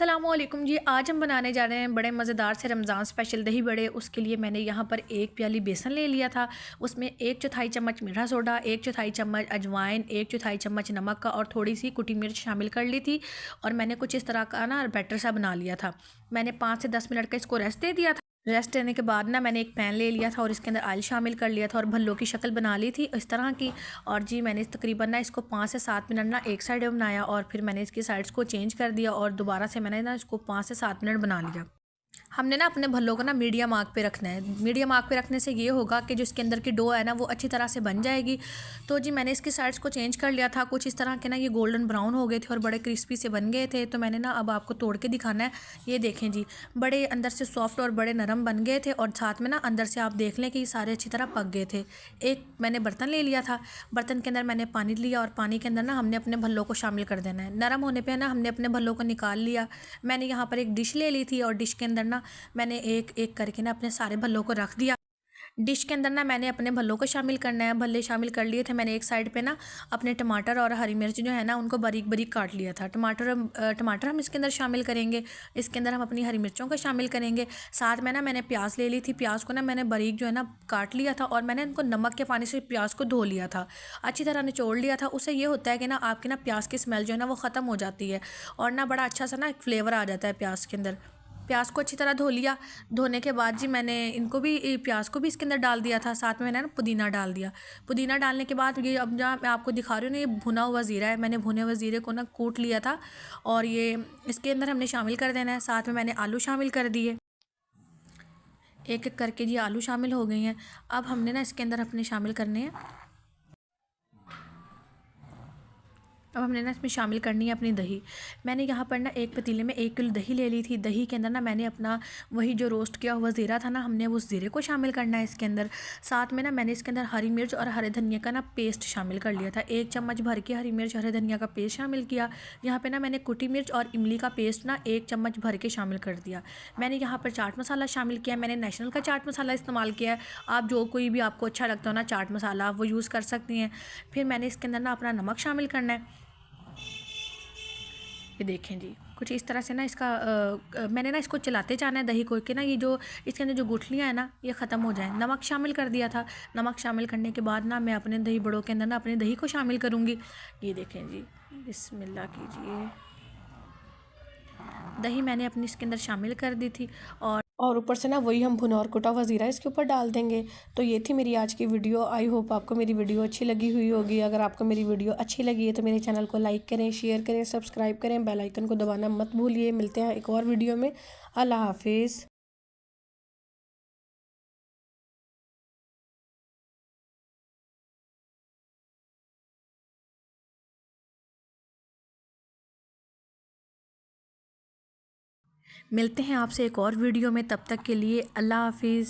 अस्सलामुअलैकुम जी। आज हम बनाने जा रहे हैं बड़े मज़ेदार से रमज़ान स्पेशल दही बड़े। उसके लिए मैंने यहाँ पर एक प्याली बेसन ले लिया था। उसमें 1/4 चम्मच मीठा सोडा, 1/4 चम्मच अजवाइन, 1/4 चम्मच नमक का और थोड़ी सी कुटी मिर्च शामिल कर ली थी। और मैंने कुछ इस तरह का ना बैटर सा बना लिया था। मैंने 5 से 10 मिनट का इसको रेस्ट दे दिया था। रेस्ट देने के बाद ना मैंने एक पैन ले लिया था और इसके अंदर ऑयल शामिल कर लिया था और भल्लों की शक्ल बना ली थी इस तरह की। और जी मैंने तकरीबन ना इसको 5 से 7 मिनट ना एक साइड में बनाया और फिर मैंने इसकी साइड्स को चेंज कर दिया और दोबारा से मैंने ना इसको 5 से 7 मिनट बना लिया। हमने ना अपने भल्लों को ना मीडियम आग पे रखना है। मीडियम आग पे रखने से ये होगा कि जो इसके अंदर की डो है ना वो अच्छी तरह से बन जाएगी। तो जी मैंने इसकी साइड्स को चेंज कर लिया था। कुछ इस तरह के ना ये गोल्डन ब्राउन हो गए थे और बड़े क्रिस्पी से बन गए थे। तो मैंने ना अब आपको तोड़ के दिखाना है। ये देखें जी, बड़े अंदर से सॉफ्ट और बड़े नरम बन गए थे और साथ में ना अंदर से आप देख लें कि ये सारे अच्छी तरह पक गए थे। एक मैंने बर्तन ले लिया था। बर्तन के अंदर मैंने पानी लिया और पानी के अंदर ना हमने अपने भल्लों को शामिल कर देना है। नरम होने पर ना हमने अपने भल्लों को निकाल लिया। मैंने यहाँ पर एक डिश ले ली थी और डिश के अंदर ना मैंने एक एक करके ना अपने सारे भल्लों को रख दिया। डिश के अंदर ना मैंने अपने भल्लों को शामिल करना है। भल्ले शामिल कर लिए थे मैंने। एक साइड पे ना अपने टमाटर और हरी मिर्च जो है ना उनको बारीक बारीक काट लिया था। टमाटर हम इसके अंदर शामिल करेंगे। इसके अंदर हम अपनी हरी मिर्चों को शामिल करेंगे। साथ में ना मैंने प्याज ले ली थी। प्याज को ना मैंने बारीक जो है ना काट लिया था और मैंने इनको नमक के पानी से प्याज को धो लिया था, अच्छी तरह निचोड़ लिया था। उससे ये होता है कि ना आपकी ना प्याज की स्मेल जो है ना वो ख़त्म हो जाती है और ना बड़ा अच्छा सा ना एक फ्लेवर आ जाता है प्याज के अंदर। प्याज को अच्छी तरह धो लिया। धोने के बाद जी मैंने इनको भी प्याज को भी इसके अंदर डाल दिया था। साथ में मैंने ना पुदीना डाल दिया। पुदीना डालने के बाद ये अब जहाँ मैं आपको दिखा रही हूँ ना ये भुना हुआ ज़ीरा है। मैंने भुने हुए ज़ीरे को ना कूट लिया था और ये इसके अंदर हमने शामिल कर देना है। साथ में मैंने आलू शामिल कर दिए। एक एक करके जी आलू शामिल हो गई हैं। अब हमने ना इसके अंदर अपने शामिल करने हैं। अब हमने ना इसमें शामिल करनी है अपनी दही। मैंने यहाँ पर ना एक पतीले में 1 किलो दही ले ली थी। दही के अंदर ना मैंने अपना वही जो रोस्ट किया हुआ ज़ीरा था ना हमने उस ज़ीरे को शामिल करना है इसके अंदर। साथ में ना मैंने इसके अंदर हरी मिर्च और हरे धनिया का ना पेस्ट शामिल कर लिया था। 1 चम्मच भर के हरी मिर्च हरे धनिया का पेस्ट शामिल किया। यहाँ पर ना मैंने कुटी मिर्च और इमली का पेस्ट ना 1 चम्मच भर के शामिल कर दिया। मैंने यहाँ पर चाट मसाला शामिल किया। मैंने नेशनल का चाट मसाला इस्तेमाल किया है। आप जो कोई भी आपको अच्छा लगता हो ना चाट मसाला आप वो यूज़ कर सकती हैं। फिर मैंने इसके अंदर ना अपना नमक शामिल करना है। ये देखें जी, कुछ इस तरह से ना इसका मैंने ना इसको चलाते जाना है दही को कि ना ये जो इसके अंदर जो गुठलियाँ हैं ना ये ख़त्म हो जाए। नमक शामिल कर दिया था। नमक शामिल करने के बाद ना मैं अपने दही बड़ों के अंदर ना अपने दही को शामिल करूँगी। ये देखें जी, बिस्मिल्लाह कीजिए। दही मैंने अपनी इसके अंदर शामिल कर दी थी और ऊपर से ना वही हम भुना और कुटा हुआ ज़ीरा इसके ऊपर डाल देंगे। तो ये थी मेरी आज की वीडियो। आई होप आपको मेरी वीडियो अच्छी लगी हुई होगी। अगर आपको मेरी वीडियो अच्छी लगी है तो मेरे चैनल को लाइक करें, शेयर करें, सब्सक्राइब करें, बेल आइकन को दबाना मत भूलिए। मिलते हैं एक और वीडियो में। अल्लाह हाफिज़। मिलते हैं आपसे एक और वीडियो में। तब तक के लिए अल्लाह हाफिज़।